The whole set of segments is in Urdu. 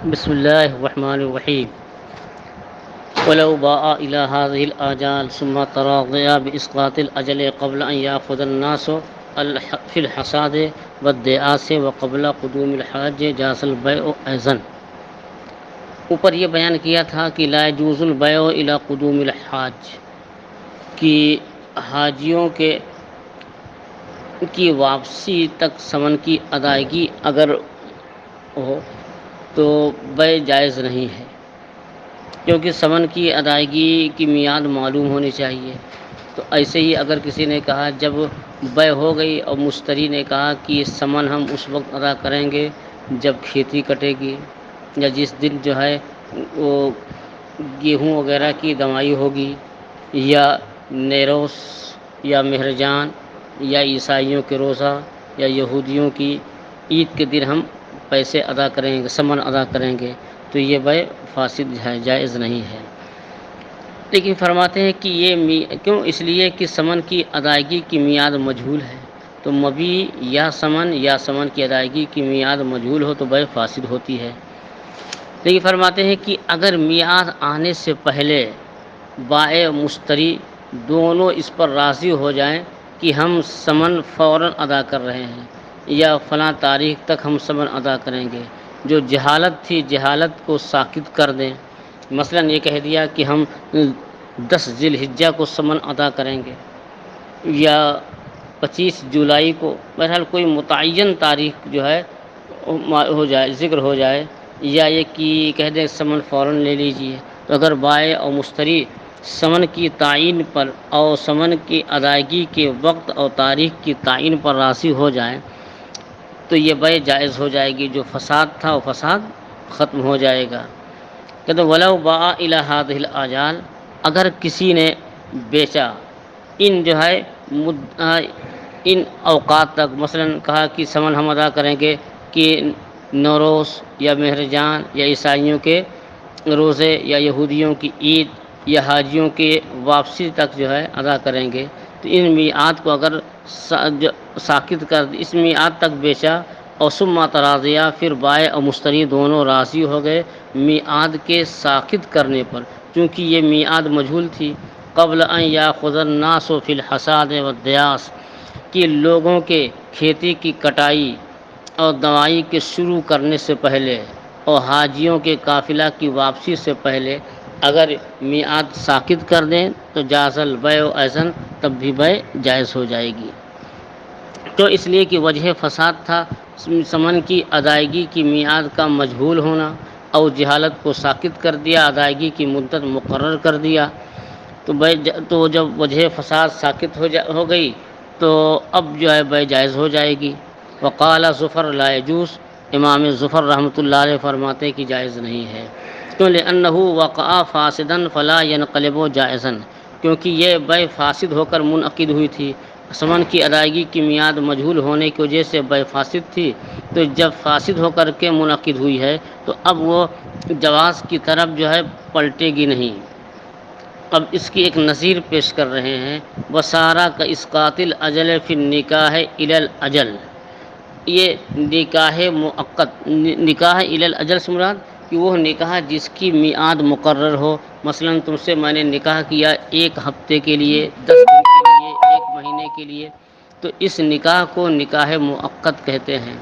بسم الله الرحمن الرحيم. ولو باء إلى هذه الآجال ثم تراضيا بإسقاط الأجل قبل أن يأخذ الناس في الحصاد والدعاس وقبل قدوم الحاج جاز البيع أيضا. اوپر یہ بیان کیا تھا کہ لا يجوز البيع إلى قدوم الحاج، کہ حاجیوں کی واپسی تک ثمن کی ادائیگی اگر ہو تو بیع جائز نہیں ہے، کیونکہ ثمن کی ادائیگی کی میعاد معلوم ہونی چاہیے. تو ایسے ہی اگر کسی نے کہا جب بیع ہو گئی اور مشتری نے کہا کہ یہ ثمن ہم اس وقت ادا کریں گے جب کھیتی کٹے گی یا جس دن جو ہے وہ گیہوں وغیرہ کی دوائی ہوگی، یا نیروس یا مہرجان یا عیسائیوں کے روزہ یا یہودیوں کی عید کے دن ہم پیسے ادا کریں گے، ثمن ادا کریں گے، تو یہ بیع فاسد ہے، جائز نہیں ہے. لیکن فرماتے ہیں کہ یہ کیوں؟ اس لیے کہ ثمن کی ادائیگی کی میعاد مجہول ہے. تو مبیع یا ثمن کی ادائیگی کی میعاد مجہول ہو تو بیع فاسد ہوتی ہے. لیکن فرماتے ہیں کہ اگر میعاد آنے سے پہلے بائع مشتری دونوں اس پر راضی ہو جائیں کہ ہم ثمن فوراً ادا کر رہے ہیں یا فلاں تاریخ تک ہم ثمن ادا کریں گے، جو جہالت تھی جہالت کو ساکت کر دیں. مثلا یہ کہہ دیا کہ ہم 10 ذی الحجہ کو ثمن ادا کریں گے یا 25 جولائی کو، بہرحال کوئی متعین تاریخ جو ہے ہو جائے، ذکر ہو جائے، یا یہ کہ کہہ دیں ثمن فوراً لے لیجئے. تو اگر بائع اور مشتری ثمن کی تعین پر اور ثمن کی ادائیگی کے وقت اور تاریخ کی تعین پر راضی ہو جائیں تو یہ بیع جائز ہو جائے گی، جو فساد تھا وہ فساد ختم ہو جائے گا. کہتے ولو باء الی هذه الاجال، اگر کسی نے بیچا ان جو ہے ان اوقات تک، مثلا کہا کہ ثمن ہم ادا کریں گے کہ نوروز یا مہرجان یا عیسائیوں کے روزے یا یہودیوں کی عید یا حاجیوں کے واپسی تک جو ہے ادا کریں گے، تو ان میعاد کو اگر ساکت کر اس میعاد تک بیچا اور ثم تراضیا، پھر بائع اور مشتری دونوں راضی ہو گئے میعاد کے ساکت کرنے پر، چونکہ یہ میعاد مجہول تھی. قبل ان یاخذ الناس فی الحصاد والدیاس، کہ لوگوں کے کھیتی کی کٹائی اور دوائی کے شروع کرنے سے پہلے اور حاجیوں کے قافلہ کی واپسی سے پہلے اگر میعاد ساکت کر دیں تو جاز البیع ایضا، تب بھی بیع جائز ہو جائے گی. تو اس لیے کہ وجہ فساد تھا ثمن کی ادائیگی کی میعاد کا مجہول ہونا، اور جہالت کو ساکت کر دیا، ادائیگی کی مدت مقرر کر دیا. تو جب وجہ فساد ساکت ہو گئی تو اب جو ہے بیع جائز ہو جائے گی. وقال زفر لا يجوز، امام ظفر رحمۃ اللہ علیہ فرماتے کہ جائز نہیں ہے. کیوں؟ لأنہ وقع فاسدا فلا ينقلب جائزا، کیونکہ یہ بیع فاسد ہو کر منعقد ہوئی تھی. ثمن کی ادائیگی کی میعاد مجہول ہونے کی وجہ سے بیع فاسد تھی، تو جب فاسد ہو کر کے منعقد ہوئی ہے تو اب وہ جواز کی طرف جو ہے پلٹے گی نہیں. اب اس کی ایک نظیر پیش کر رہے ہیں، وسارا کا اسقاط الاجل فی النکاح الی الاجل. یہ نکاح مؤقت، نکاح الی الاجل سے مراد کہ وہ نکاح جس کی میعاد مقرر ہو. مثلا تم سے میں نے نکاح کیا 1 ہفتے کے لیے، 10 دن کے لیے، 1 مہینے کے لیے، تو اس نکاح کو نکاح مؤقت کہتے ہیں.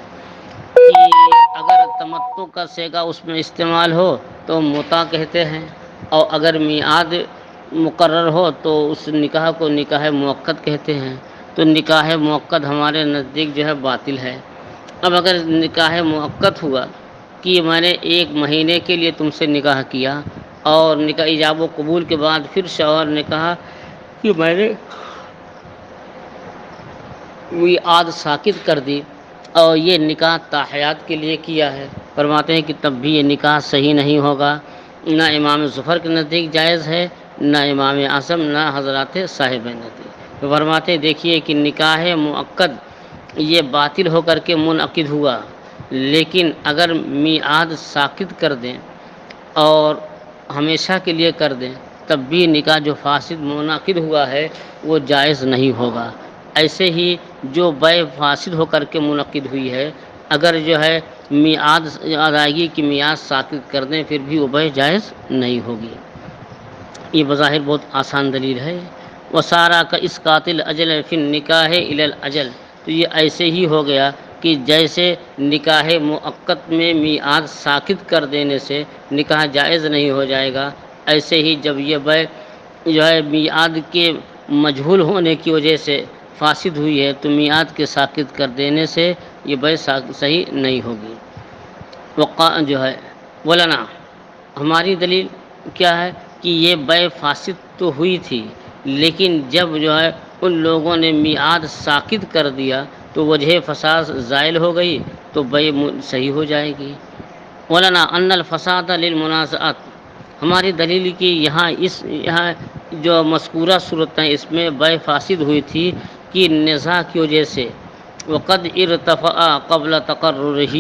کہ اگر تمتع کا صیغہ اس میں استعمال ہو تو متع کہتے ہیں، اور اگر میعاد مقرر ہو تو اس نکاح کو نکاح مؤقت کہتے ہیں. تو نکاح مؤقت ہمارے نزدیک جو ہے باطل ہے. اب اگر نکاح مؤقت ہوا کہ میں نے 1 مہینے کے لیے تم سے نکاح کیا، اور نکاح ایجاب و قبول کے بعد پھر شوہر نے کہا کہ میں نے میعاد ساکت کر دی اور یہ نکاح تاحیات کے لیے کیا ہے، فرماتے ہیں کہ تب بھی یہ نکاح صحیح نہیں ہوگا. نہ امام ظفر کے نزدیک جائز ہے، نہ امام اعظم، نہ حضرات صاحب نزدیک. تو فرماتے ہیں دیکھیے کہ نکاح مؤقت یہ باطل ہو کر کے منعقد ہوا، لیکن اگر میعاد ساکت کر دیں اور ہمیشہ کے لیے کر دیں تب بھی نکاح جو فاسد منعقد ہوا ہے وہ جائز نہیں ہوگا. ایسے ہی جو بیع فاسد ہو کر کے منعقد ہوئی ہے، اگر جو ہے میعاد ادائیگی کی میعاد ساقط کر دیں پھر بھی وہ بے جائز نہیں ہوگی۔ یہ بظاہر بہت آسان دلیل ہے۔ وسارا کا اس قاتل اجل فی نکاح الی الاجل، تو یہ ایسے ہی ہو گیا کہ جیسے نکاح مؤقت میں میعاد ساقط کر دینے سے نکاح جائز نہیں ہو جائے گا، ایسے ہی جب یہ بے جو ہے میعاد کے مجہول ہونے کی وجہ سے فاسد ہوئی ہے تو میعاد کے ساقط کر دینے سے یہ بے صحیح نہیں ہوگی۔ جو ہے ولنا، ہماری دلیل کیا ہے کہ یہ بے فاسد تو ہوئی تھی، لیکن جب جو ہے ان لوگوں نے میعاد ساقط کر دیا تو وجہ فساد زائل ہو گئی تو بے صحیح ہو جائے گی۔ ولنا ان الفساد للمنازعات، ہماری دلیل کی یہاں جو مذکورہ صورت ہیں اس میں بے فاسد ہوئی تھی کہ نزاع کی وجہ سے، وقد ارتفع قبل تقررہ،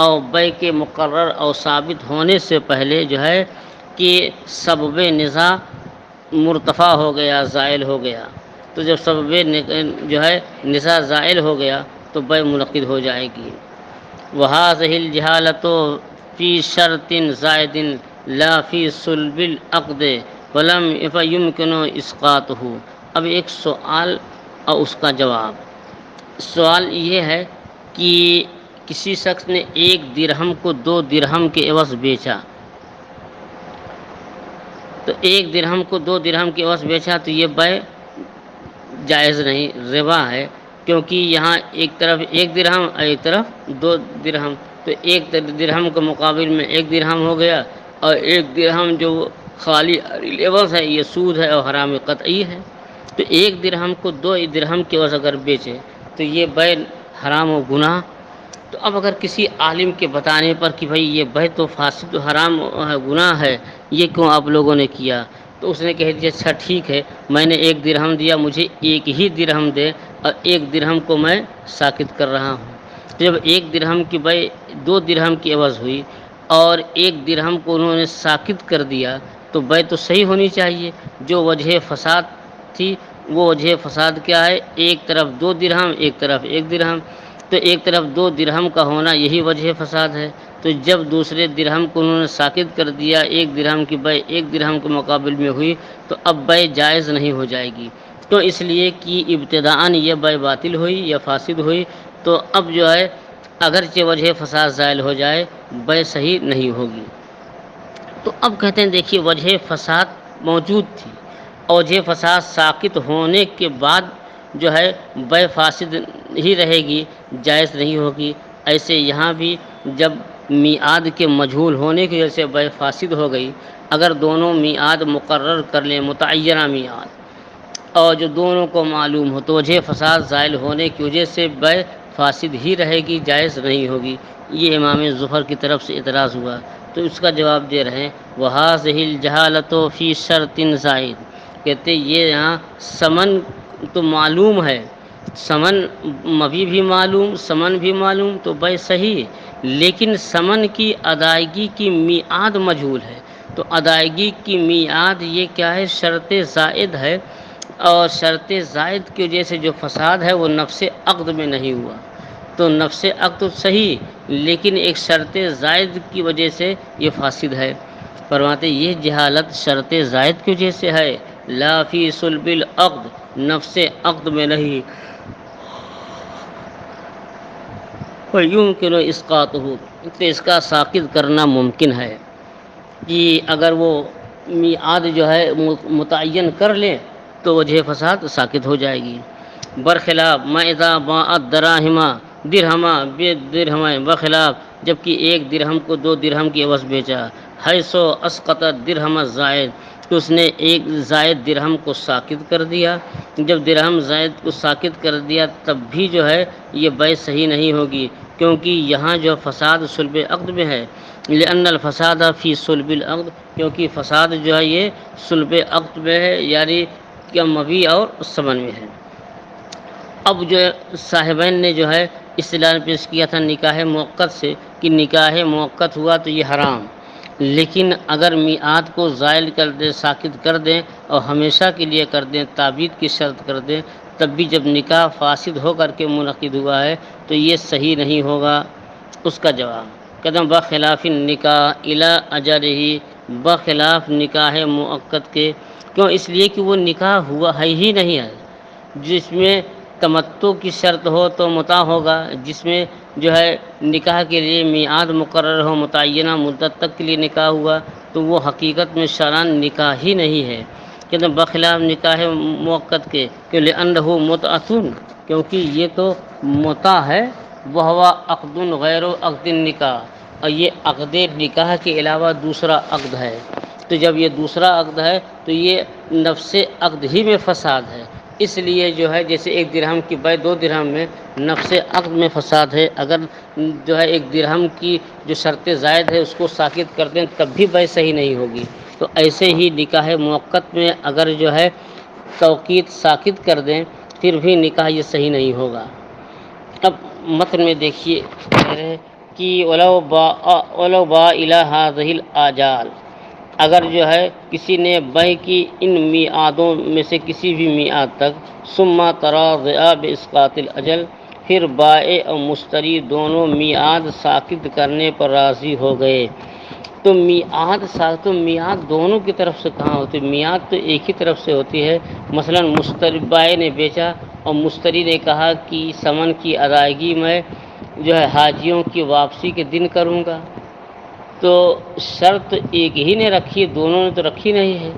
اور بے کے مقرر اور ثابت ہونے سے پہلے جو ہے کہ سبب نزاع مرتفع ہو گیا، زائل ہو گیا، تو جب سبب جو ہے نزاع زائل ہو گیا تو بے منعقد ہو جائے گی۔ وَهَذِهِ الْجَهَالَةُ فِي شَرْطٍ زَائِدٍ لَا فِي صُلْبِ الْعَقْدِ وَلَمْ يُمْكِنُ إِسْقَاطُهُ۔ اب ایک سوال اور اس کا جواب۔ سوال یہ ہے کہ کسی شخص نے ایک درہم کو 2 درہم کے عوض بیچا، تو ایک درہم کو 2 درہم کے عوض بیچا تو یہ بے جائز نہیں، ربا ہے، کیونکہ یہاں ایک طرف 1 درہم اور ایک طرف 2 درہم، تو 1 درہم کے مقابل میں 1 درہم ہو گیا، اور 1 درہم جو خالی عوض ہے یہ سود ہے اور حرام قطعی ہے، تو 1 درہم کو 2 درہم کے عوض اگر بیچے تو یہ بے حرام و گناہ۔ تو اب اگر کسی عالم کے بتانے پر کہ بھائی یہ بے تو فاسد حرام ہے، گناہ ہے، یہ کیوں آپ لوگوں نے کیا، تو اس نے کہہ دیا اچھا ٹھیک ہے، میں نے 1 درہم دیا، مجھے 1 ہی درہم دے، اور 1 درہم کو میں ساقط کر رہا ہوں۔ جب 1 درہم کی بے 2 درہم کی عوض ہوئی اور 1 درہم کو انہوں نے ساقط کر دیا تو بے تو صحیح ہونی چاہیے۔ جو وجہ فساد تھی وہ وجہ فساد کیا ہے، ایک طرف 2 درہم ایک طرف 1 درہم، تو ایک طرف 2 درہم کا ہونا یہی وجہ فساد ہے، تو جب دوسرے درہم کو انہوں نے ساقط کر دیا، 1 درہم کی بے 1 درہم کے مقابل میں ہوئی تو اب بے جائز نہیں ہو جائے گی، تو اس لیے کہ ابتداءً یہ بے باطل ہوئی یا فاسد ہوئی، تو اب جو ہے اگرچہ وجہ فساد زائل ہو جائے بے صحیح نہیں ہوگی۔ تو اب کہتے ہیں دیکھیے وجہ فساد موجود تھی، اور وجہ فساد ساقط ہونے کے بعد جو ہے بے فاسد ہی رہے گی، جائز نہیں ہوگی۔ ایسے یہاں بھی جب میعاد کے مجہول ہونے کی وجہ سے بے فاسد ہو گئی، اگر دونوں میعاد مقرر کر لیں، متعینہ میعاد، اور جو دونوں کو معلوم ہو تو وجہ فساد زائل ہونے کی وجہ سے بے فاسد ہی رہے گی، جائز نہیں ہوگی۔ یہ امام ظفر کی طرف سے اعتراض ہوا، تو اس کا جواب دے رہے ہیں وَهَٰذِهِ الْجَهَالَةُ فِي شَرْطٍ زَائِدٍ، کہتے یہ یہاں سمن تو معلوم ہے، سمن مبی بھی معلوم، سمن بھی معلوم تو بے صحیح، لیکن سمن کی ادائیگی کی میعاد مجہول ہے، تو ادائیگی کی میعاد یہ کیا ہے، شرط زائد ہے، اور شرط زائد کی وجہ سے جو فساد ہے وہ نفس عقد میں نہیں ہوا، تو نفس عقد صحیح لیکن ایک شرط زائد کی وجہ سے یہ فاسد ہے۔ فرماتے یہ جہالت شرط زائد کی وجہ سے ہے، لا فی صلب العقد، نفس عقد میں نہیں۔ فَيُمْكِنُ إِسْقَاطُهُ، تو اس کا ساقط کرنا ممکن ہے کہ اگر وہ میعاد جو ہے متعین کر لیں تو وجہ فساد ساقط ہو جائے گی۔ برخلاف ما اذا باع الدراہم درہما بدرہم، بخلاف جبکہ 1 درہم کو 2 درہم کی عوض بیچا، حیث اسقط الدرہم الزائد، تو اس نے 1 زائد درہم کو ساقط کر دیا، جب درہم زائد کو ساقط کر دیا تب بھی جو ہے یہ بے صحیح نہیں ہوگی، کیونکہ یہاں جو فساد صلب عقد میں ہے، لأن الفساد فی صلب العقد، کیونکہ فساد جو ہے یہ صلب عقد میں ہے، یعنی کہ مبیع اور ثمن میں ہے۔ اب جو صاحبین نے جو ہے اصطلاح پیش کیا تھا نکاح موقت سے کہ نکاح موقت ہوا تو یہ حرام، لیکن اگر میعاد کو زائل کر دیں، ساقط کر دیں اور ہمیشہ کے لیے کر دیں، تعبید کی شرط کر دیں، تب بھی جب نکاح فاسد ہو کر کے منعقد ہوا ہے تو یہ صحیح نہیں ہوگا، اس کا جواب قدم بخلاف نکاح الا اجل ہی، بخلاف نکاح مؤقت کے، کیوں؟ اس لیے کہ وہ نکاح ہوا ہے ہی نہیں ہے، جس میں تمتع کی شرط ہو تو متع ہوگا، جس میں جو ہے نکاح کے لیے میعاد مقرر ہو، متعینہ مدت تک کے لیے نکاح ہوا، تو وہ حقیقت میں شرعاً نکاح ہی نہیں ہے، کہ بخلاف نکاح موقت کے، کہ لأنہ متعۃ، کیونکہ یہ تو متع ہے، وہ عقد غیر عقد نکاح، اور یہ عقد نکاح کے علاوہ دوسرا عقد ہے، تو جب یہ دوسرا عقد ہے تو یہ نفس عقد ہی میں فساد ہے، اس لیے جو ہے جیسے ایک درہم کی بے 2 درہم میں نفس عقد میں فساد ہے، اگر جو ہے ایک درہم کی جو شرط زائد ہے اس کو ساقط کر دیں تب بھی بے صحیح نہیں ہوگی، تو ایسے ہی نکاح موقت میں اگر جو ہے توقیت ساقط کر دیں پھر بھی نکاح یہ صحیح نہیں ہوگا۔ اب متن میں دیکھیے کہہ رہے کہ ولو با الی هذه الاجال، اگر جو ہے کسی نے بے کی ان میعادوں میں سے کسی بھی میعاد تک، ثم تراضع باسقاط الاجل، پھر بائع اور مشتری دونوں میعاد ساقط کرنے پر راضی ہو گئے، تو میعاد دونوں کی طرف سے کہاں ہوتی ہے؟ میعاد تو ایک ہی طرف سے ہوتی ہے، مثلا بائع نے بیچا اور مشتری نے کہا کہ ثمن کی ادائیگی میں جو ہے حاجیوں کی واپسی کے دن کروں گا، تو شرط ایک ہی نے رکھی ہے، دونوں نے تو رکھی نہیں ہے،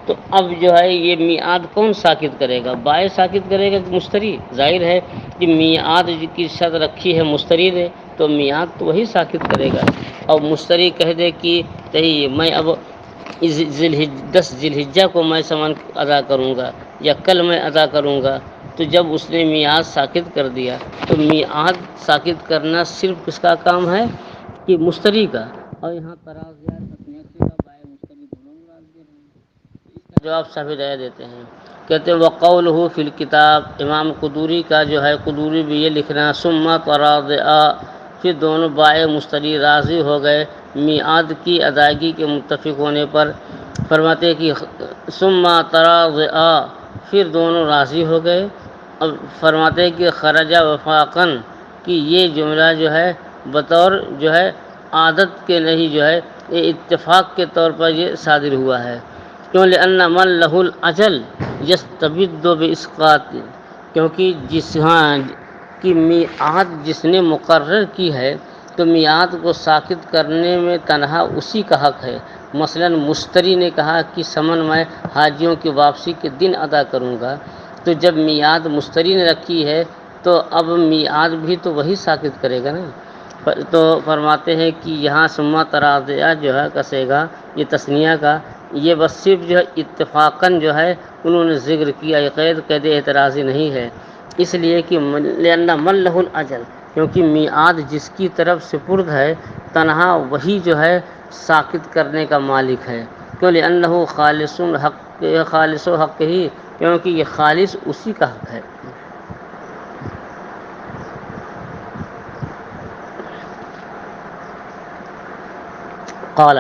تو اب جو ہے یہ میعاد کون ساقط کرے گا؟ بائع ساقط کرے گا کہ مشتری؟ ظاہر ہے کہ میعاد کی شرط رکھی ہے مشتری نے، تو میعاد تو وہی ساقط کرے گا، اور مشتری کہہ دے کہ میں اب 10 ذی الحجہ کو میں ثمن ادا کروں گا یا کل میں ادا کروں گا، تو جب اس نے میعاد ساقط کر دیا تو میعاد ساقط کرنا صرف کس کا کام ہے؟ کہ مشتری کا، اور یہاں تراضیات اپنے کا بائع مشتری دونوں مراد دے رہے ہیں، اس کا جواب صاحب رائے دیتے ہیں، کہتے ہیں وقولہ فی الکتاب، امام قدوری کا جو ہے، قدوری بھی یہ لکھنا ثم تراضعا، پھر دونوں بائع مشتری راضی ہو گئے میعاد کی ادائیگی کے متفق ہونے پر، فرماتے کہ ثم تراضعا، پھر دونوں راضی ہو گئے، اب فرماتے کہ خرج وفاقاً، کہ یہ جملہ جو ہے بطور جو ہے عادت کے نہیں، جو ہے یہ اتفاق کے طور پر یہ صادر ہوا ہے، کیوں؟ لأن من لہ الاجل یستبد باسقاط، کیونکہ جس کی میعاد جس نے مقرر کی ہے تو میعاد کو ساقط کرنے میں تنہا اسی کا حق ہے، مثلا مشتری نے کہا کہ ثمن میں حاجیوں کی واپسی کے دن ادا کروں گا، تو جب میعاد مشتری نے رکھی ہے تو اب میعاد بھی تو وہی ساقط کرے گا نا، تو فرماتے ہیں کہ یہاں ثم تراضع جو ہے کسے گا یہ تثنیہ کا، یہ بس صرف جو ہے اتفاقاً جو ہے انہوں نے ذکر کیا، یہ قید اعتراضی نہیں ہے، اس لیے کہ لأن من لہ الاجل، کیونکہ میعاد جس کی طرف سپرد ہے تنہا وہی جو ہے ساقط کرنے کا مالک ہے، کیوں؟ لأنہ خالص حق ہی، کیونکہ یہ خالص اسی کا حق ہے۔ قال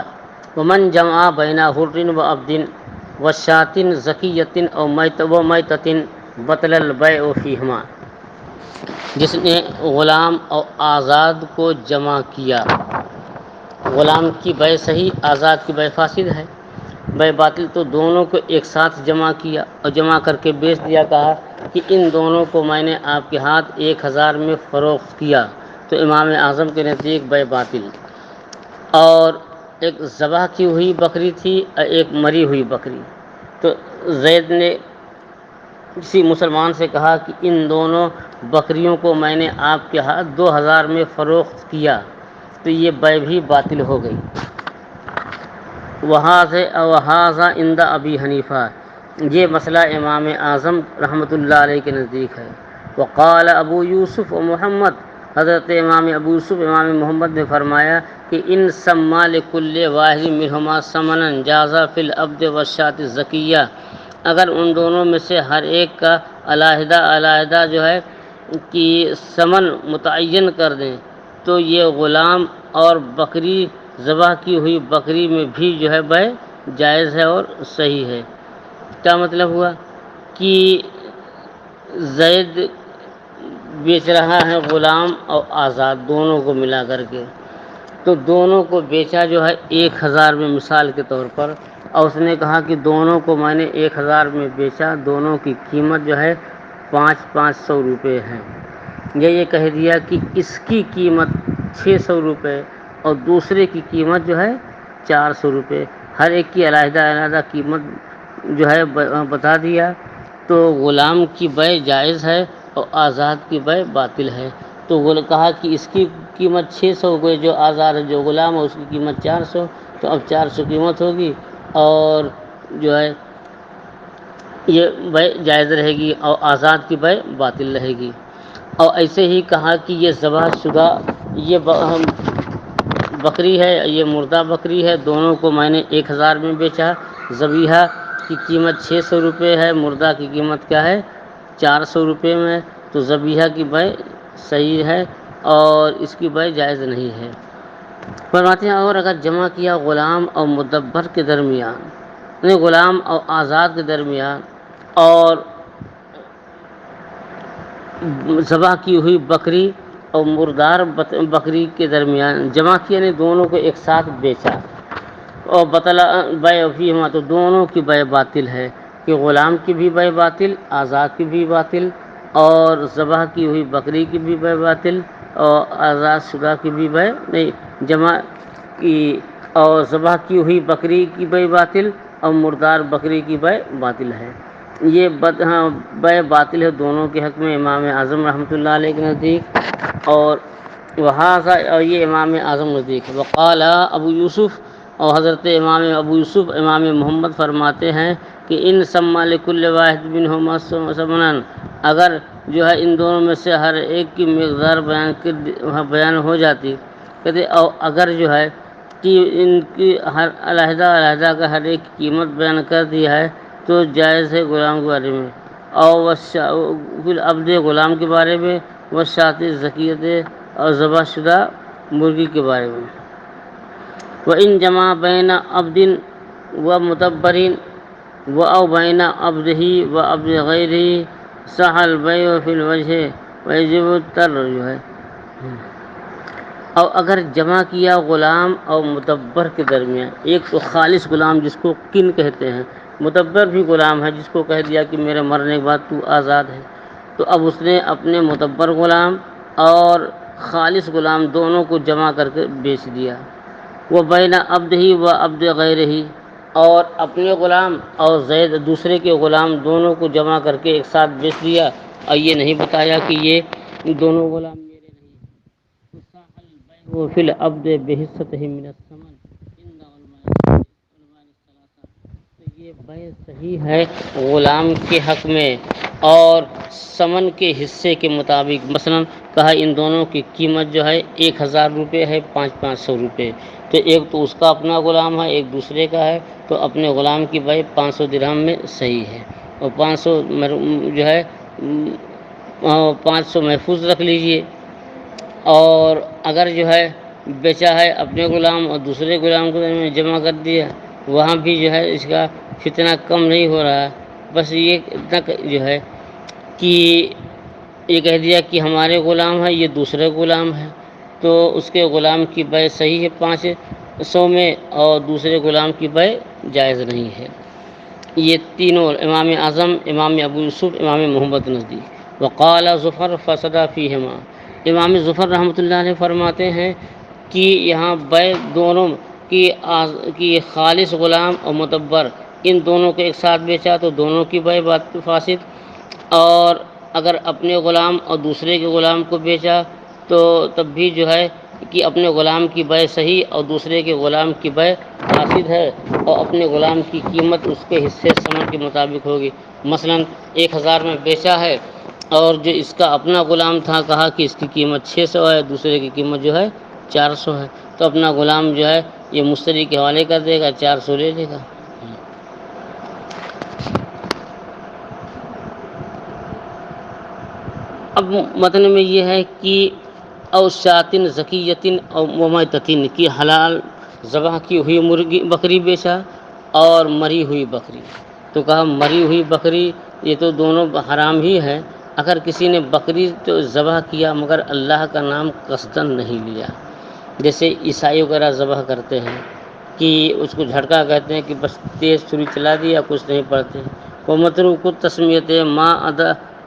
ومن جمع بین حر و عبد و شاۃ زکیۃ او میتۃ بطل البیع فیہما، جس نے غلام اور آزاد کو جمع کیا، غلام کی بے صحیح، آزاد کی بے فاسد ہے، بے باطل، تو دونوں کو ایک ساتھ جمع کیا اور جمع کر کے بیچ دیا، کہا کہ ان دونوں کو میں نے آپ کے ہاتھ 1000 میں فروخت کیا، تو امام اعظم کے نزدیک بے باطل، اور ایک ذبح کی ہوئی بکری تھی اور ایک مری ہوئی بکری، تو زید نے کسی مسلمان سے کہا کہ ان دونوں بکریوں کو میں نے آپ کے ہاتھ 2000 میں فروخت کیا، تو یہ بے بھی باطل ہو گئی۔ وہذا عند ابی حنیفہ، یہ مسئلہ امام اعظم رحمۃ اللہ علیہ کے نزدیک ہے۔ وقال ابو یوسف و محمد، حضرت امام ابو یوسف امام محمد نے فرمایا کہ ان سما لکل واحد منہما ثمنا جاز فی العبد والشاۃ الزکیہ، اگر ان دونوں میں سے ہر ایک کا علیحدہ علیحدہ جو ہے کہ ثمن متعین کر دیں تو یہ غلام اور بکری ذبح کی ہوئی بکری میں بھی جو ہے بے جائز ہے اور صحیح ہے۔ کیا مطلب ہوا کہ زید بیچ رہا ہے غلام اور آزاد دونوں کو ملا کر کے، تو دونوں کو بیچا جو ہے 1000 میں مثال کے طور پر، اور اس نے کہا کہ دونوں کو میں نے 1000 میں بیچا، دونوں کی قیمت جو ہے 500 روپے ہے، یہ کہہ دیا کہ اس کی قیمت 600 روپے اور دوسرے کی قیمت جو ہے 400 روپے، ہر ایک کی علیحدہ علیحدہ قیمت جو ہے بتا دیا، تو غلام کی بیع جائز ہے اور آزاد کی بیع باطل ہے۔ تو وہ کہا کہ اس کی قیمت 600 ہوگئی، جو آزاد ہے جو غلام ہے اس کی قیمت 400، تو اب 400 قیمت ہوگی اور جو ہے یہ بیع جائز رہے گی اور آزاد کی بیع باطل رہے گی۔ اور ایسے ہی کہا کہ یہ ذبح شدہ یہ بکری ہے، یہ مردہ بکری ہے، دونوں کو میں نے 1000 میں بیچا، ذبیحہ کی قیمت 600 روپے ہے، مردہ کی قیمت کیا ہے 400 روپے میں، تو ذبیحہ کی بیع صحیح ہے اور اس کی بیع جائز نہیں ہے۔ فرماتے ہیں اور اگر جمع کیا غلام اور مدبر کے درمیان، یعنی غلام اور آزاد کے درمیان، اور ذبح کی ہوئی بکری اور مردار بکری کے درمیان جمع کیا، یعنی دونوں کو ایک ساتھ بیچا، اور بطلا بیع فیہما، تو دونوں کی بیع باطل ہے، کہ غلام کی بھی بیع باطل، آزاد کی بھی باطل، اور ذبح کی ہوئی بکری کی بھی بیع باطل اور آزاد شدہ کی بھی بیع نہیں، جمع کی اور ذبح کی ہوئی بکری کی بیع باطل اور مردار بکری کی بیع باطل ہے، یہ بیع باطل ہے دونوں کے حق میں امام اعظم رحمۃ اللہ علیہ کے نزدیک، اور اور یہ امام اعظم نزدیک ہے۔ وقال ابو یوسف، اور حضرت امام ابو یوسف امام محمد فرماتے ہیں کہ ان سما لکل واحد منہما ثمنا، اگر جو ہے ان دونوں میں سے ہر ایک کی مقدار بیان ہو جاتی، کہتے اور اگر جو ہے کہ ان کی ہر علیحدہ علیحدہ کا ہر ایک قیمت بیان کر دیا ہے تو جائز ہے غلام کے بارے میں، اور پھر عبد غلام کے بارے میں، وشاۃ زکیت اور ذبح شدہ مرغی کے بارے میں۔ وَإِن جمع بین عبد و مدبرین و او بین عبدہ و عبد غیرہ صح البیع فی الوجہ ویجب الترجع ہے۔ اور اگر جمع کیا غلام اور مدبر کے درمیان، ایک تو خالص غلام جس کو کن کہتے ہیں، مدبر بھی غلام ہے جس کو کہہ دیا کہ میرے مرنے کے بعد تو آزاد ہے، تو اب اس نے اپنے مدبر غلام اور خالص غلام دونوں کو جمع کر کے بیچ دیا، وہ بین عبد ہی و عبد غیر ہی، اور اپنے غلام اور زید دوسرے کے غلام دونوں کو جمع کر کے ایک ساتھ بیچ دیا، اور یہ نہیں بتایا کہ یہ دونوں غلام میرے نہیں، وہ فی العبد بحصتہ من الثمن عند علماء الثلاثہ، تو یہ بیع صحیح ہے غلام کے حق میں اور ثمن کے حصے کے مطابق، مثلا کہا ان دونوں کی قیمت جو ہے 1000 روپے ہے، 500 روپے، تو ایک تو اس کا اپنا غلام ہے ایک دوسرے کا ہے، تو اپنے غلام کی بیع 500 درہم میں صحیح ہے، اور 500 جو ہے 500 محفوظ رکھ لیجئے، اور اگر جو ہے بیچا ہے اپنے غلام اور دوسرے غلام کو جمع کر دیا، وہاں بھی جو ہے اس کا فتنہ کم نہیں ہو رہا ہے، بس یہ اتنا جو ہے کہ یہ کہہ دیا کہ ہمارے غلام ہے یہ دوسرے غلام ہے، تو اس کے غلام کی بیع صحیح ہے 500 میں، اور دوسرے غلام کی بیع جائز نہیں ہے۔ یہ تینوں امام اعظم، امام ابو یوسف، امام محمد نزدیک۔ وقال ظفر فسد فیہما، امام ظفر رحمۃ اللہ علیہ فرماتے ہیں کہ یہاں بیع دونوں کی خالص غلام اور مدبر ان دونوں کو ایک ساتھ بیچا تو دونوں کی بیع فاسد، اور اگر اپنے غلام اور دوسرے کے غلام کو بیچا تو تب بھی جو ہے کہ اپنے غلام کی بیع صحیح اور دوسرے کے غلام کی بیع فاسد ہے، اور اپنے غلام کی قیمت اس کے حصے ثمن کے مطابق ہوگی، مثلا 1000 میں بیچا ہے اور جو اس کا اپنا غلام تھا کہا کہ اس کی قیمت 600 ہے، دوسرے کی قیمت جو ہے 400 ہے، تو اپنا غلام جو ہے یہ مشتری کے حوالے کر دے گا، 400 لے لے گا۔ اب متن میں یہ ہے کہ او شاتن زکیتن او ممیتتن کی حلال ذبح کی ہوئی مرغی بکری بیچا اور مری ہوئی بکری، تو کہا مری ہوئی بکری یہ تو دونوں حرام ہی ہے، اگر کسی نے بکری تو ذبح کیا مگر اللہ کا نام قصدن نہیں لیا، جیسے عیسائی وغیرہ ذبح کرتے ہیں کہ اس کو جھٹکا کہتے ہیں کہ بس تیز چھری چلا دیا، کچھ نہیں پڑھتے، وہ متروک تسمیت ماں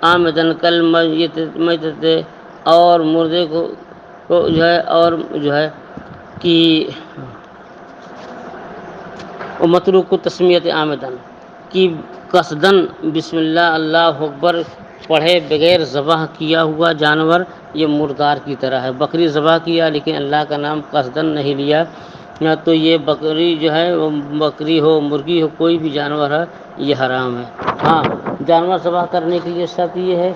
آمدن کل میت، اور مردے کو جو ہے اور جو ہے کہ وہ متروک تسمیت آمدن کہ قصدن بسم اللہ اللہ اکبر پڑھے بغیر ذبح کیا ہوا جانور یہ مردار کی طرح ہے۔ بکری ذبح کیا لیکن اللہ کا نام قصدن نہیں لیا، یا تو یہ بکری جو ہے وہ بکری ہو مرغی ہو کوئی بھی جانور ہے یہ حرام ہے۔ ہاں، جانور ذبح کرنے کے لیے شرط یہ ہے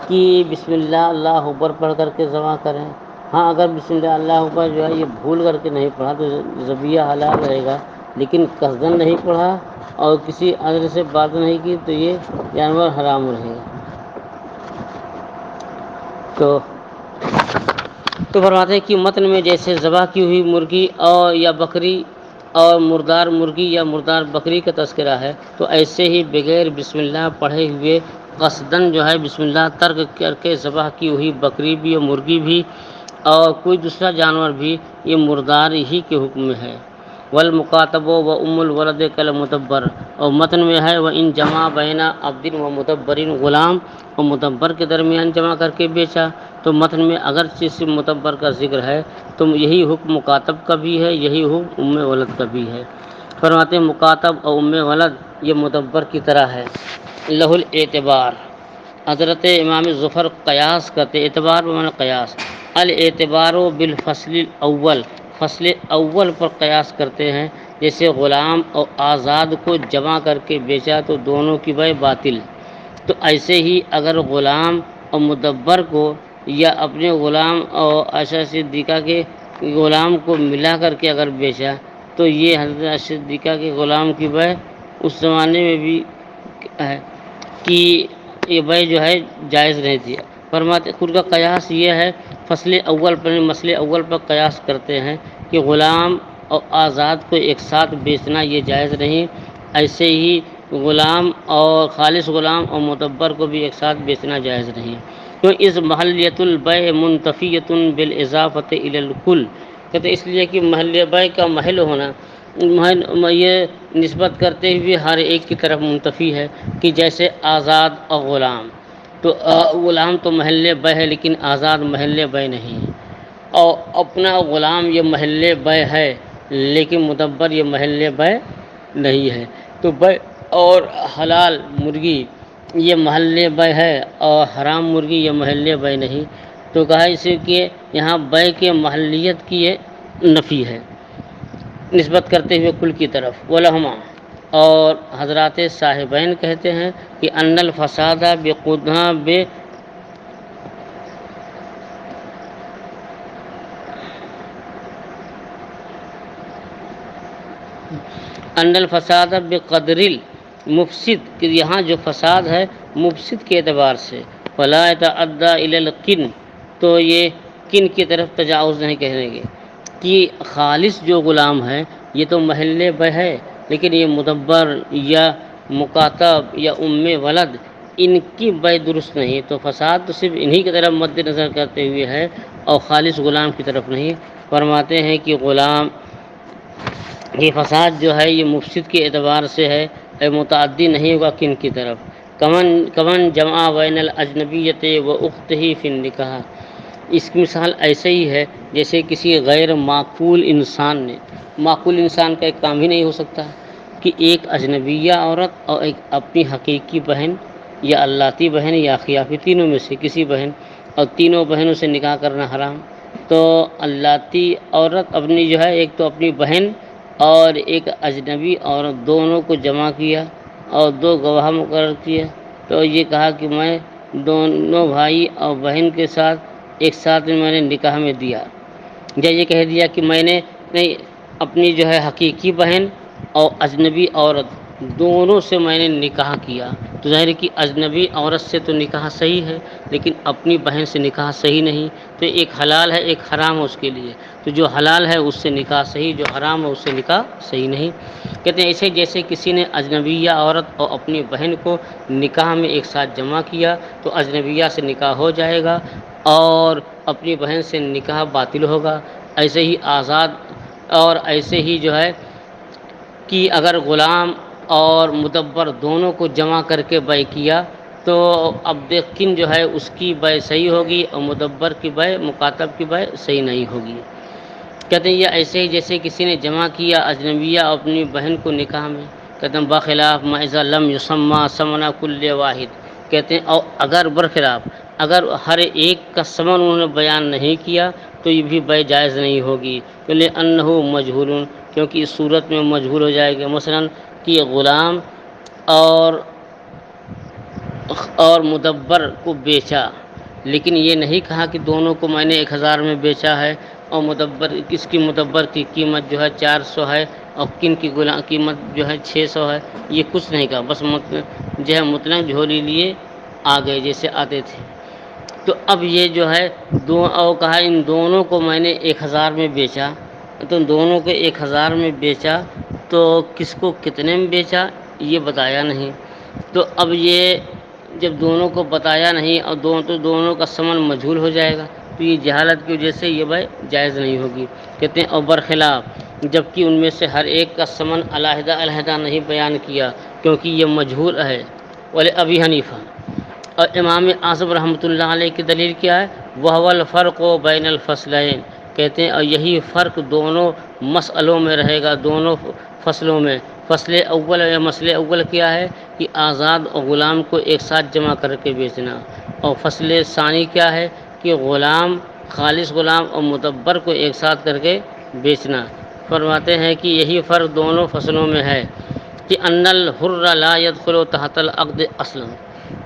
کہ بسم اللہ اللہ اکبر پڑھ کر کے ذبح کریں۔ ہاں، اگر بسم اللہ اللہ اکبر جو ہے یہ بھول کر کے نہیں پڑھا تو ذبیحہ حلال رہے گا، لیکن قصدن نہیں پڑھا اور کسی عذر سے بات نہیں کی تو یہ جانور حرام رہے گا۔ تو فرماتے ہیں کہ متن میں جیسے ذبح کی ہوئی مرغی اور یا بکری اور مردار مرغی یا مردار بکری کا تذکرہ ہے، تو ایسے ہی بغیر بسم اللہ پڑھے ہوئے قصدن جو ہے بسم اللہ ترک کر کے ذبح کی ہوئی بکری بھی اور مرغی بھی اور کوئی دوسرا جانور بھی یہ مردار ہی کے حکم میں ہے۔ والمکاتب و ام الولد کل مدبر، اور متن میں ہے وہ ان جمع بین عبد و مدبرین، غلام اور مدبر کے درمیان جمع کر کے بیچا، تو متن میں اگرچہ صرف مدبر کا ذکر ہے تو یہی حکم مکاتب کا بھی ہے، یہی حکم ام ولد کا بھی ہے۔ فرماتے ہیں مکاتب اور ام ولد یہ مدبر کی طرح ہے۔ لہ الاعتبار، حضرت امام ظفر قیاس کرتے، اعتبار بمعنی قیاس، الاعتبار بالفصل الاول، فصل اول پر قیاس کرتے ہیں، جیسے غلام اور آزاد کو جمع کر کے بیچا تو دونوں کی بے باطل، تو ایسے ہی اگر غلام اور مدبر کو یا اپنے غلام اور عائشہ صدیقہ کے غلام کو ملا کر کے اگر بیچا تو یہ حضرت عائشہ صدیقہ کے غلام کی بے اس زمانے میں بھی ہے کہ یہ بے جو ہے جائز نہیں تھی۔ فرماتے خود کا قیاس یہ ہے، فصل اول پر مسئلے اول پر قیاس کرتے ہیں کہ غلام اور آزاد کو ایک ساتھ بیچنا یہ جائز نہیں، ایسے ہی غلام اور خالص غلام اور مدبر کو بھی ایک ساتھ بیچنا جائز نہیں، تو اس محلیت البیع منتفیۃ بالاضافۃ الی الکل، کہتے اس لیے کہ محل بیع کا محل ہونا یہ نسبت کرتے ہوئے ہر ایک کی طرف منتفی ہے، کہ جیسے آزاد اور غلام، تو غلام تو محل بیع ہے لیکن آزاد محل بیع نہیں ہے، اور اپنا غلام یہ محل بیع ہے لیکن مدبر یہ محل بیع نہیں ہے، تو بیع اور حلال مرغی یہ محل بیع ہے اور حرام مرغی یہ محل بیع نہیں، تو کہا اسے کہ یہاں بیع کے محلیت کی یہ نفی ہے نسبت کرتے ہوئے کل کی طرف۔ علماء اور حضرات صاحبین کہتے ہیں کہ ان الفساد ان الفساد بقدر المفسد، کہ یہاں جو فساد ہے مفسد کے اعتبار سے، فلا يتعدى الى القن، تو یہ کن کی طرف تجاوز نہیں کہیں گے، کہ خالص جو غلام ہے یہ تو محل بیع ہے لیکن یہ مدبر یا مکاتب یا ام ولد ان کی بیع درست نہیں، تو فساد تو صرف انہی کی طرف مد نظر کرتے ہوئے ہے اور خالص غلام کی طرف نہیں۔ فرماتے ہیں کہ غلام یہ فساد جو ہے یہ مفسد کے اعتبار سے ہے، متعدی نہیں ہوگا کن کی طرف۔ کمن جمع بین الاجنبیۃ و اختہ فی النکاح، اس کی مثال ایسے ہی ہے جیسے کسی غیر معقول انسان نے، معقول انسان کا ایک کام ہی نہیں ہو سکتا کہ ایک اجنبیہ عورت اور ایک اپنی حقیقی بہن یا اللاتی بہن یا خیافی تینوں میں سے کسی بہن، اور تینوں بہنوں سے نکاح کرنا حرام، تو اللاتی عورت اپنی جو ہے ایک تو اپنی بہن اور ایک اجنبی عورت دونوں کو جمع کیا اور دو گواہ مقرر کیا، تو یہ کہا کہ میں دونوں بھائی اور بہن کے ساتھ ایک ساتھ میں نے نکاح میں دیا، یا یہ کہہ دیا کہ میں نے نہیں اپنی جو ہے حقیقی بہن اور اجنبی عورت دونوں سے میں نے نکاح کیا، تو ظاہر ہے کہ اجنبی عورت سے تو نکاح صحیح ہے لیکن اپنی بہن سے نکاح صحیح نہیں، تو ایک حلال ہے ایک حرام ہے اس کے لیے، تو جو حلال ہے اس سے نکاح صحیح، جو حرام ہے اس سے نکاح صحیح نہیں۔ کہتے ہیں ایسے جیسے کسی نے اجنبیہ عورت اور اپنی بہن کو نکاح میں ایک ساتھ جمع کیا تو اجنبیہ سے نکاح ہو جائے گا اور اپنی بہن سے نکاح باطل ہوگا۔ ایسے ہی آزاد اور ایسے ہی جو ہے کہ اگر غلام اور مدبر دونوں کو جمع کر کے بیع کیا تو اب دیکھیں جو ہے اس کی بیع صحیح ہوگی اور مدبر کی بیع مکاتب کی بیع صحیح نہیں ہوگی۔ کہتے ہیں یہ ایسے ہی جیسے کسی نے جمع کیا اجنبیہ اپنی بہن کو نکاح میں، کہتے ہیں بخلاف ما اذا لم یسمى ثمن کل واحد، کہتے ہیں اور اگر برخلاف اگر ہر ایک کا ثمن انہوں نے بیان نہیں کیا تو یہ بھی بیع جائز نہیں ہوگی، لأنہ مجہول، کیونکہ اس صورت میں مجہول ہو جائے گا۔ مثلا کہ غلام اور مدبر کو بیچا، لیکن یہ نہیں کہا کہ دونوں کو میں نے 1000 میں بیچا ہے اور کس کی مدبر کی قیمت جو ہے 400 ہے اور کن کی قیمت جو ہے 600 ہے، یہ کچھ نہیں کہا، بس جو ہے مطلق جھولی لیے آ گئے جیسے آتے تھے۔ تو اب یہ جو ہے اور کہا ان دونوں کو میں نے 1000 میں بیچا، تو دونوں کو 1000 میں بیچا تو کس کو کتنے میں بیچا یہ بتایا نہیں، تو اب یہ جب دونوں کو بتایا نہیں اور دونوں کا ثمن مجہول ہو جائے گا تو یہ جہالت کی وجہ سے یہ بیع جائز نہیں ہوگی۔ کہتے ہیں اور برخلاف جبکہ ان میں سے ہر ایک کا ثمن علیحدہ علیحدہ نہیں بیان کیا کیونکہ یہ مجہول ہے۔ ولی ابی حنیفہ اور امام اعظم رحمۃ اللہ علیہ کی دلیل کیا ہے؟ وہو الفرق بین الفصلین، کہتے ہیں اور یہی فرق دونوں مسئلوں میں رہے گا، دونوں فصلوں میں۔ فصل اول یا مسئلہ اول کیا ہے کہ آزاد اور غلام کو ایک ساتھ جمع کر کے بیچنا، اور فصل ثانی کیا ہے کہ غلام خالص غلام اور مدبر کو ایک ساتھ کر کے بیچنا۔ فرماتے ہیں کہ یہی فرق دونوں فصلوں میں ہے کہ ان الحر لا يدخل تحت العقد اصلا،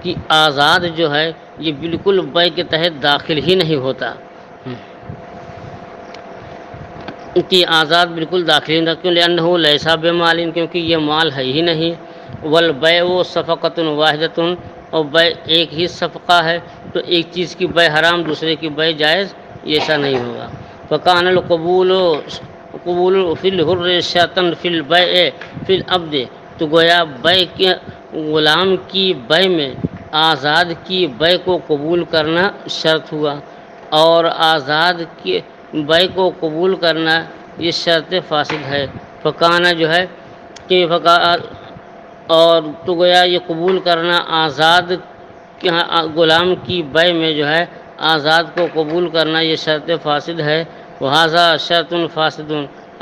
کہ آزاد جو ہے یہ بالکل بیع کے تحت داخل ہی نہیں ہوتا، کہ آزاد بالکل داخل ہی نہیں، لأنہ لیس بمال، کیونکہ یہ مال ہے ہی نہیں، والبیع صفقۃ واحدۃ، اور بیع ایک ہی صفقہ ہے، تو ایک چیز کی بیع حرام دوسرے کی بیع جائز، ایسا نہیں ہوگا۔ فکان القبول فی الحر شرطا فی البیع فی العبد، تو گویا بیع کے غلام کی بیع میں آزاد کی بیع کو قبول کرنا شرط ہوا، اور آزاد کی بیع کو قبول کرنا یہ شرط فاسد ہے۔ فکانہ جو ہے کہ اور تو گویا یہ قبول کرنا آزاد غلام کی بیع میں جو ہے آزاد کو قبول کرنا یہ شرط فاسد ہے۔ وہذا شرط فاسد،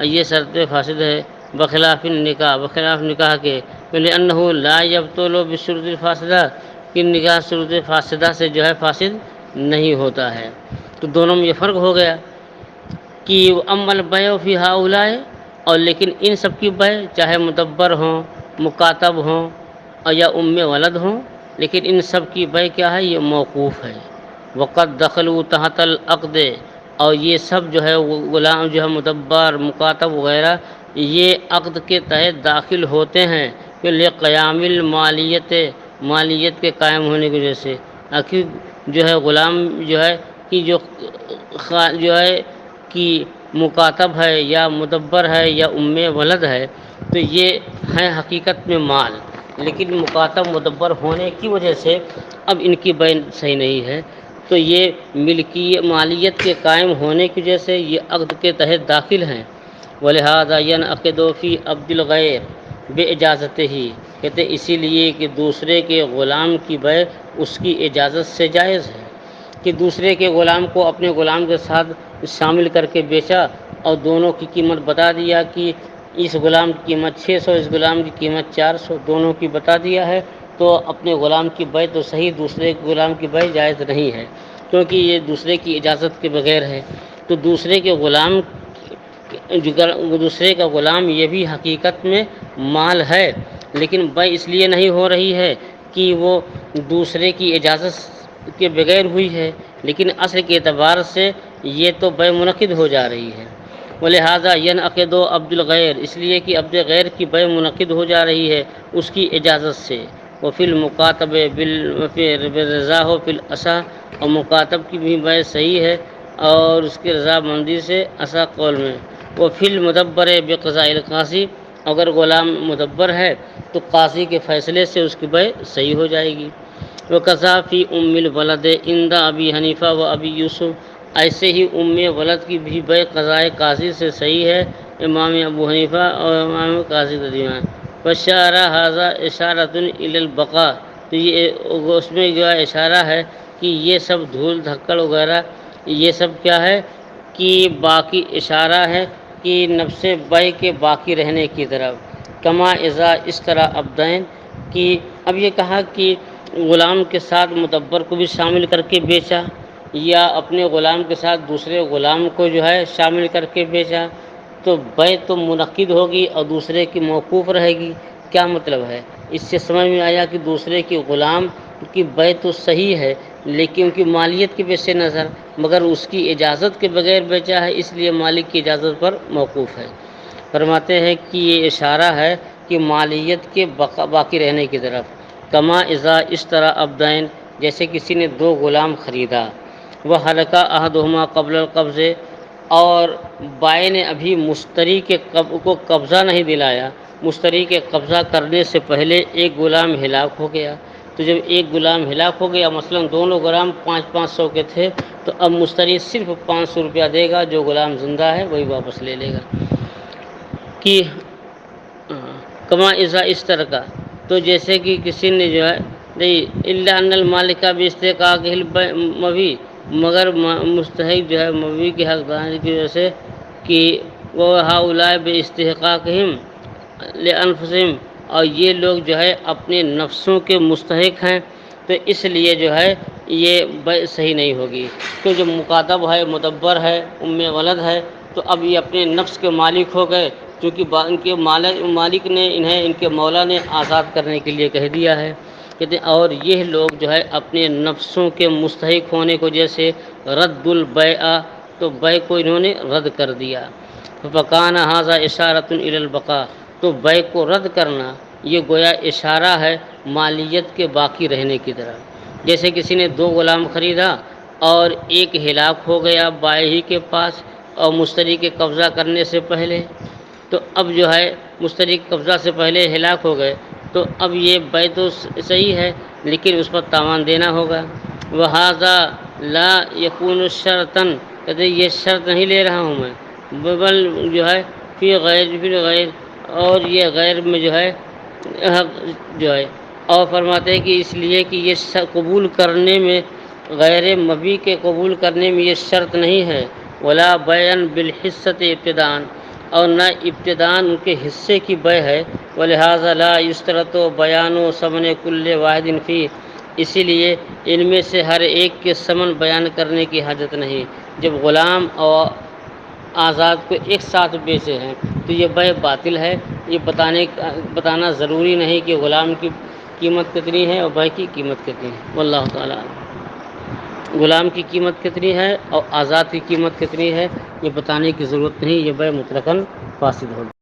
یہ شرط فاسد ہے، بخلاف النکاح، بخلاف نکاح کے، لأنہ لا یبطل بالشروط الفاسدہ، کہ نکاح شروط فاسدہ سے جو ہے فاسد نہیں ہوتا ہے۔ تو دونوں میں یہ فرق ہو گیا کہ اما البیع فی ہؤلاء، اور لیکن ان سب کی بیع چاہے مدبر ہوں مکاتب ہوں اور یا ام ولد ہوں، لیکن ان سب کی بیع کیا ہے یہ موقوف ہے۔ وقد دخلوا تحت العقد، اور یہ سب جو ہے غلام جو ہے مدبر مکاتب وغیرہ یہ عقد کے تحت داخل ہوتے ہیں کہ لقیام مالیت کے قائم ہونے کی وجہ سے، آخر جو ہے غلام جو ہے کہ جو ہے کہ مکاتب ہے یا مدبر ہے یا ام ولد ہے تو یہ ہے حقیقت میں مال، لیکن مکاتب مدبر ہونے کی وجہ سے اب ان کی بیع صحیح نہیں ہے، تو یہ مالیت کے قائم ہونے کی وجہ سے یہ عقد کے تحت داخل ہیں۔ ولہذا ينعقد فی عبد الغیر باجازتہ، کہتے ہیں اسی لیے کہ دوسرے کے غلام کی بیع اس کی اجازت سے جائز ہے، کہ دوسرے کے غلام کو اپنے غلام کے ساتھ شامل کر کے بیچا اور دونوں کی قیمت بتا دیا کہ اس غلام کی قیمت 600 اس غلام کی قیمت 400، دونوں کی بتا دیا ہے، تو اپنے غلام کی بیع تو صحیح، دوسرے کے غلام کی بیع جائز نہیں ہے کیونکہ یہ دوسرے کی اجازت کے بغیر ہے۔ تو دوسرے کا غلام یہ بھی حقیقت میں مال ہے، لیکن بیع اس لیے نہیں ہو رہی ہے کہ وہ دوسرے کی اجازت کے بغیر ہوئی ہے، لیکن اصل کے اعتبار سے یہ تو بیع منعقد ہو جا رہی ہے۔ ولہذا ينعقد عبد الغیر، اس لیے کہ عبد غیر کی بیع منعقد ہو جا رہی ہے اس کی اجازت سے۔ وفی المکاتب بالرضا ہو فی الاصح، اور مکاتب کی بھی بیع صحیح ہے اور اس کی رضامندی سے اصح قول میں۔ وفی المدبر بقضاء القاضی، اگر غلام مدبر ہے تو قاضی کے فیصلے سے اس کی بے صحیح ہو جائے گی۔ وہ فی ام الولد عند ابی حنیفہ و ابی یوسف، ایسے ہی ام ولد کی بھی بے قضائے قاضی سے صحیح ہے، امام ابو حنیفہ اور امام قاضی رضیان۔ وشارہ حاضہ اشارۃ الی البقاء، تو یہ اس میں جو ہے اشارہ ہے کہ یہ سب دھول دھکڑ وغیرہ یہ سب کیا ہے کہ باقی اشارہ ہے کہ نفس بے کے باقی رہنے کی طرف، کما اذا اس طرح ابدین کہ اب یہ کہا کہ غلام کے ساتھ مدبر کو بھی شامل کر کے بیچا، یا اپنے غلام کے ساتھ دوسرے غلام کو جو ہے شامل کر کے بیچا، تو بے تو منعقد ہوگی اور دوسرے کی موقوف رہے گی۔ کیا مطلب ہے؟ اس سے سمجھ میں آیا کہ دوسرے کی غلام کی بے تو صحیح ہے لیکن ان کی مالیت کے پیش نظر، مگر اس کی اجازت کے بغیر بیچا ہے، اس لیے مالک کی اجازت پر موقوف ہے۔ فرماتے ہیں کہ یہ اشارہ ہے کہ مالیت کے باقی رہنے کی طرف، کما اذا اشترى عبدین، جیسے کسی نے دو غلام خریدا، وہ حلقہ احدہما قبل القبض، اور بائیں نے ابھی مشتری کے کو قبضہ نہیں دلایا، مشتری کے قبضہ کرنے سے پہلے ایک غلام ہلاک ہو گیا، تو جب ایک غلام ہلاک ہو گیا، مثلا دونوں غلام 500 کے تھے، تو اب مشتری صرف 500 روپیہ دے گا، جو غلام زندہ ہے وہی واپس لے لے گا۔ کہ کما اذا اس طرح کا، تو جیسے کہ کسی نے جو ہے نہیں الا ان المالک باستحقاق المبی، مگر مستحق جو ہے مبی کے حقدار کی وجہ سے کہ وہ ہؤلاء باستحقاقہم لانفسہم، اور یہ لوگ جو ہے اپنے نفسوں کے مستحق ہیں، تو اس لیے جو ہے یہ بے صحیح نہیں ہوگی۔ تو جو مکاتب ہے، مدبر ہے، ام ولد ہے، تو اب یہ اپنے نفس کے مالک ہو گئے، کیونکہ ان کے مالک نے انہیں ان کے مولا نے آزاد کرنے کے لیے کہہ دیا ہے۔ کہتے ہیں اور یہ لوگ جو ہے اپنے نفسوں کے مستحق ہونے کو جیسے رد البیع، تو بے کو انہوں نے رد کر دیا۔ فکان ھذا اشارۃ الی البقاء، تو بے کو رد کرنا یہ گویا اشارہ ہے مالیت کے باقی رہنے کی طرف۔ جیسے کسی نے دو غلام خریدا اور ایک ہلاک ہو گیا بائیں ہی کے پاس اور مشتری کے قبضہ کرنے سے پہلے، تو اب جو ہے مشتری کے قبضہ سے پہلے ہلاک ہو گئے، تو اب یہ بے تو صحیح ہے لیکن اس پر تاوان دینا ہوگا۔ وہذا لا یکون شرطا، کہتے یہ شرط نہیں لے رہا ہوں میں، بل جو ہے فی غیر، اور یہ غیر میں جو ہے حق جو ہے، اور فرماتے ہیں کہ اس لیے کہ یہ قبول کرنے میں غیر مبی کے قبول کرنے میں یہ شرط نہیں ہے، ولا بیعا بالحصۃ ابتداء، اور نہ ابتداء ان کے حصے کی بے ہے، ولہذا لا یشترط بیان ثمن کل واحد فیہ، اسی لیے ان میں سے ہر ایک کے ثمن بیان کرنے کی حاجت نہیں۔ جب غلام اور آزاد کو ایک ساتھ بیچے ہیں تو یہ بے باطل ہے، یہ بتانا ضروری نہیں کہ غلام کی قیمت کتنی ہے اور بے کی قیمت کتنی ہے۔ واللہ تعالیٰ غلام کی قیمت کتنی ہے اور آزاد کی قیمت کتنی ہے یہ بتانے کی ضرورت نہیں، یہ بے مطلقاً فاسد ہوگی۔